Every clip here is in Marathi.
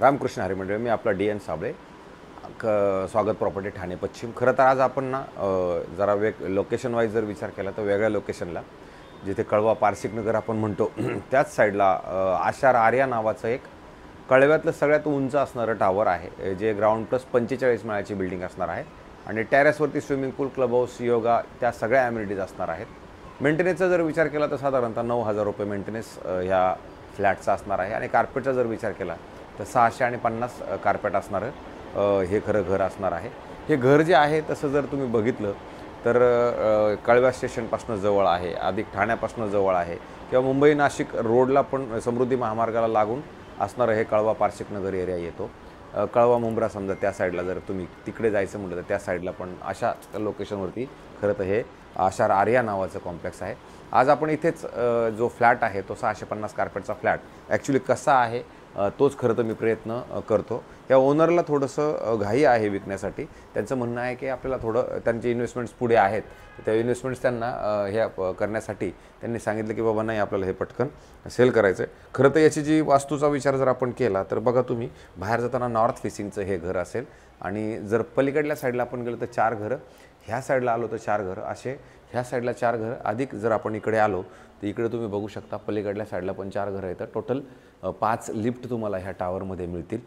रामकृष्ण हरी मंडळ. मी आपला डी एन साबळे. स्वागत प्रॉपर्टी ठाणे पश्चिम. खरं तर आज आपण ना जरा लोकेशन वाईज जर विचार केला तर वेगळ्या लोकेशनला, जिथे कळवा पारसिक नगर आपण म्हणतो त्याच साईडला आशार आर्या नावाचं एक कळव्यातलं सगळ्यात उंच असणारं टावर आहे, जे ग्राउंड प्लस 45 माळ्याची बिल्डिंग असणार आहे आणि टेरेसवरती स्विमिंग पूल, क्लब हाऊस, योगा त्या सगळ्या ॲम्युनिटीज असणार आहेत. मेंटेनन्सचा जर विचार केला तर साधारणतः 9,000 रुपये मेंटेनन्स ह्या फ्लॅटचा असणार आहे आणि कार्पेटचा जर विचार केला तर 650 कार्पेट असणारं हे खरं घर असणार आहे. हे घर जे आहे तसं जर तुम्ही बघितलं तर कळव्या स्टेशनपासून जवळ आहे, अधिक ठाण्यापासून जवळ आहे, किंवा मुंबई नाशिक रोडला पण समृद्धी महामार्गाला लागून असणारं हे कळवा पारसिक नगर एरिया येतो. कळवा मुंब्रा समजा त्या साईडला जर तुम्ही तिकडे जायचं म्हटलं तर त्या साईडला पण अशा लोकेशनवरती खरं तर हे आशार आर्या नावाचं कॉम्प्लेक्स आहे. आज आपण इथेच जो फ्लॅट आहे तो 650 कार्पेटचा फ्लॅट ॲक्च्युली कसा आहे तोच खरं तर मी प्रयत्न करतो. त्या ओनरला थोडंसं घाई आहे विकण्यासाठी. त्यांचं म्हणणं आहे की आपल्याला थोडं त्यांचे इन्व्हेस्टमेंट्स पुढे आहेत, त्या इन्व्हेस्टमेंट्स त्यांना हे करण्यासाठी त्यांनी सांगितलं की बाबा नाही आपल्याला हे पटकन सेल करायचं आहे. खरं तर याची जी वास्तूचा विचार जर आपण केला तर बघा तुम्ही, बाहेर जाताना नॉर्थ फेसिंगचं हे घर असेल आणि जर पलीकडल्या साईडला आपण गेलो तर 4 घरं, ह्या साईडला आलो तर 4 घरं, असे ह्या साईडला 4 घरं, अधिक जर आपण इकडे आलो तर इकडे तुम्ही बघू शकता पलीकडल्या साईडला पण 4 घरं आहेत. टोटल 5 लिफ्ट तुम्हाला ह्या टावरमध्ये मिळतील.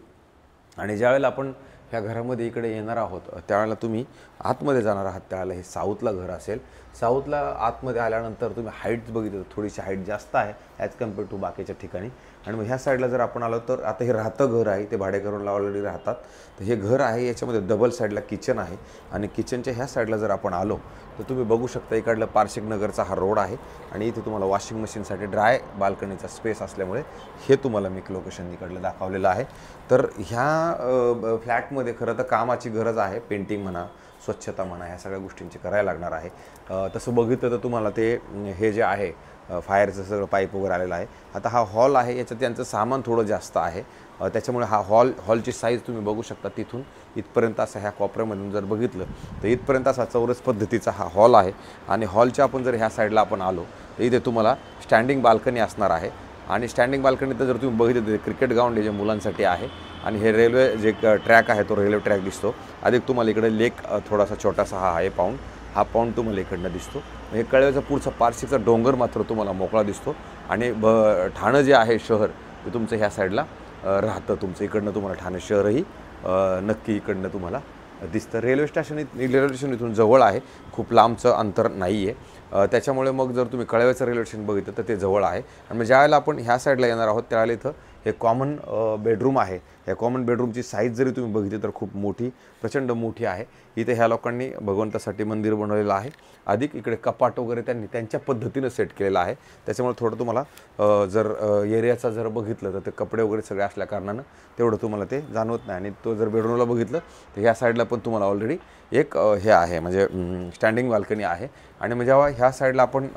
आणि ज्यावेळेला आपण ह्या घरामध्ये इकडे येणार आहोत त्यावेळेला तुम्ही आतमध्ये जाणार आहात त्यावेळेला हे साऊथला घर असेल. साऊथला आतमध्ये आल्यानंतर तुम्ही हाईट बघितलं तर थोडीशी हाईट जास्त आहे ॲज कम्पेअर टू बाकीच्या ठिकाणी. आणि मग ह्या साईडला जर आपण आलो तर आता हे राहतं घर आहे, ते भाडेकरूला ऑलरेडी राहतात. तर हे घर आहे, याच्यामध्ये डबल साईडला किचन आहे आणि किचनच्या ह्या साईडला जर आपण आलो तर तुम्ही बघू शकता इकडलं पारसिक नगरचा हा रोड आहे आणि इथे तुम्हाला वॉशिंग मशीनसाठी ड्राय बाल्कनीचा स्पेस असल्यामुळे हे तुम्हाला मी लोकेशन इकडलं दाखवलेलं आहे. तर ह्या फ्लॅटमध्ये खरं तर कामाची गरज आहे. पेंटिंग म्हणा, स्वच्छता म्हणा, ह्या सगळ्या गोष्टींची करायला लागणार आहे. तसं बघितलं तर तुम्हाला ते हे जे आहे फायरचं सगळं पाईप वगैरे आलेलं आहे. आता हा हॉल आहे, याच्यात त्यांचं सामान थोडं जास्त आहे, त्याच्यामुळे हा हॉलची साईज तुम्ही बघू शकता. तिथून इथपर्यंत असा ह्या कोपऱ्यामधून जर बघितलं तर इथपर्यंत असा चौरस पद्धतीचा हा हॉल आहे. आणि हॉलच्या आपण जर ह्या साईडला आपण आलो तर इथे तुम्हाला स्टँडिंग बाल्कनी असणार आहे. आणि स्टँडिंग बाल्कनीत जर तुम्ही बघितलं तर क्रिकेट ग्राउंड हे जे मुलांसाठी आहे आणि हे रेल्वे जे ट्रॅक आहे तो रेल्वे ट्रॅक दिसतो. अधिक तुम्हाला इकडे लेक थोडासा छोटासा हा आहे हा पाऊंड तुम्हाला इकडनं दिसतो. हे कळव्याचा पुढचा पारसिकचा डोंगर मात्र तुम्हाला मोकळा दिसतो. आणि ठाणं जे आहे शहर ते तुमचं ह्या साईडला राहतं. तुमचं इकडनं तुम्हाला ठाणे शहरही नक्की इकडनं तुम्हाला दिसतं. रेल्वे स्टेशन इथून जवळ आहे, खूप लांबचं अंतर नाही आहे. त्याच्यामुळे मग जर तुम्ही कळव्याचं रेल्वे स्टेशन बघितलं तर ते जवळ आहे. आणि मग ज्यावेळेला आपण ह्या साईडला येणार आहोत त्यावेळेला इथं हे कॉमन बेडरूम आहे. ह्या कॉमन बेडरूमची साईज जरी तुम्ही बघितली तर खूप मोठी, प्रचंड मोठी आहे. इथे ह्या लोकांनी भगवंतासाठी मंदिर बनवलेलं आहे. अधिक इकडे कपाट वगैरे त्यांनी त्यांच्या पद्धतीनं सेट केलेलं आहे. त्याच्यामुळे थोडं तुम्हाला जर एरियाचा जर बघितलं तर ते कपडे वगैरे सगळे असल्या कारणानं तेवढं तुम्हाला ते जाणवत नाही. आणि तो जर बेडरूमला बघितलं तर ह्या साईडला पण तुम्हाला ऑलरेडी एक हे आहे, म्हणजे स्टँडिंग बाल्कनी आहे. आणि मग जेव्हा ह्या साईडला आपण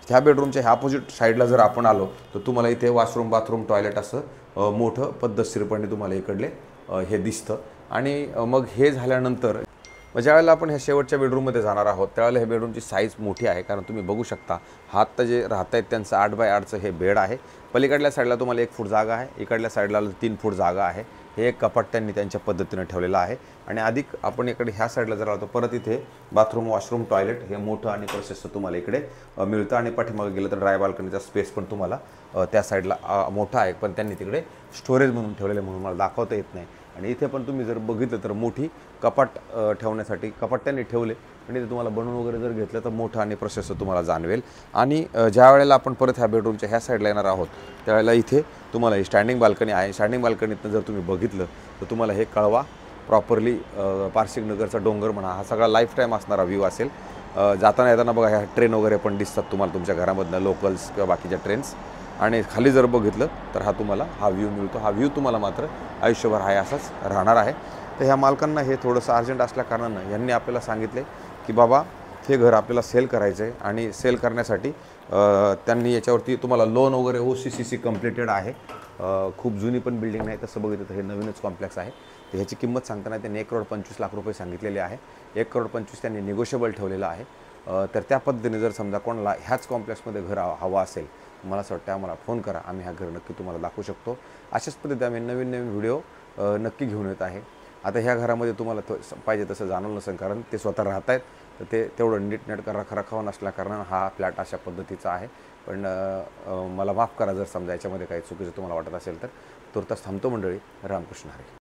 ह्या बेडरूमच्या ह्या अपोजिट साईडला जर आपण आलो तर तुम्हाला इथे वॉशरूम, बाथरूम, टॉयलेट असं मोठं पद्धतशीरपणे तुम्हाला इकडले हे दिसतं. आणि मग हे झाल्यानंतर ज्यावेळेला आपण ह्या शेवटच्या बेडरूममध्ये जाणार आहोत त्यावेळेला हे बेडरूमची साईज मोठी आहे. कारण तुम्ही बघू शकता हा आत्ता जे राहत आहेत त्यांचं 8x8चं हे बेड आहे. पलीकडल्या साईडला तुम्हाला 1 फूट जागा आहे, इकडल्या साईडला 3 फूट जागा आहे. हे एक कपाट त्यांनी त्यांच्या पद्धतीनं ठेवलेलं आहे. आणि अधिक आपण इकडे ह्या साईडला जर आलो परत इथे बाथरूम, वॉशरूम, टॉयलेट हे मोठं आणि प्रशस्त तुम्हाला इकडे मिळतं. आणि पाठीमागे गेलं तर ड्राय बाल्कनीचा स्पेस पण तुम्हाला त्या साईडला मोठा आहे, पण त्यांनी तिकडे स्टोरेज म्हणून ठेवलेलं म्हणून मला दाखवता येत नाही. आणि इथे पण तुम्ही जर बघितलं तर मोठी कपाट ठेवण्यासाठी कपाट त्यांनी ठेवले. आणि ते तुम्हाला बनवून वगैरे जर घेतलं तर मोठं आणि प्रशस्त तुम्हाला जाणवेल. आणि ज्या वेळेला आपण परत ह्या बेडरूमच्या ह्या साईडला येणार आहोत त्यावेळेला इथे तुम्हाला ही स्टँडिंग बाल्कनी आहे. स्टँडिंग बाल्कनीतनं जर तुम्ही बघितलं तर तुम्हाला हे कळवा प्रॉपरली पारसिक नगरचा डोंगर म्हणा हा सगळा लाईफ टाईम असणारा व्ह्यू असेल. जाताना येताना बघा ह्या ट्रेन वगैरे पण दिसतात तुम्हाला तुमच्या घरामधनं, लोकल्स किंवा बाकीच्या ट्रेन्स. आणि खाली जर बघितलं तर हा तुम्हाला हा व्ह्यू मिळतो. हा व्ह्यू तुम्हाला मात्र आयुष्यभर आहे असाच राहणार आहे. तर ह्या मालकांना हे थोडंसं अर्जंट असल्या कारणानं यांनी आपल्याला सांगितले की बाबा हे घर आपल्याला सेल करायचं आहे. आणि सेल करण्यासाठी त्यांनी याच्यावरती तुम्हाला लोन वगैरे OCCC कम्प्लिटेड आहे. खूप जुनी पण बिल्डिंग नाही, तसं बघितलं तर हे नवीनच कॉम्प्लेक्स आहे. तर ह्याची किंमत सांगताना त्यांनी 1,25,00,000 रुपये सांगितलेले आहे. 1,25,00,000 त्यांनी निगोशिएबल ठेवलेलं आहे. तर त्या पद्धतीने जर समजा कोणाला ह्याच कॉम्प्लेक्समध्ये घर हवं असेल मला असं वाटतं आम्हाला फोन करा, आम्ही हा घर नक्की तुम्हाला दाखवू शकतो. अशाच पद्धतीने आम्ही नवीन नवीन व्हिडिओ नक्की घेऊन येत आहे. आता ह्या घरामध्ये तुम्हाला पाहिजे तसं जाणवलं नसेल, कारण ते स्वतः राहत आहेत, तर ते तेवढं नीटनेटकं रखरखाव नसल्याकारणानं हा फ्लॅट अशा पद्धतीचा आहे. पण मला माफ करा जर समजा याच्यामध्ये काही चुकीचं तुम्हाला वाटत असेल तर. तुर्तास थांबतो मंडळी. रामकृष्ण हरी.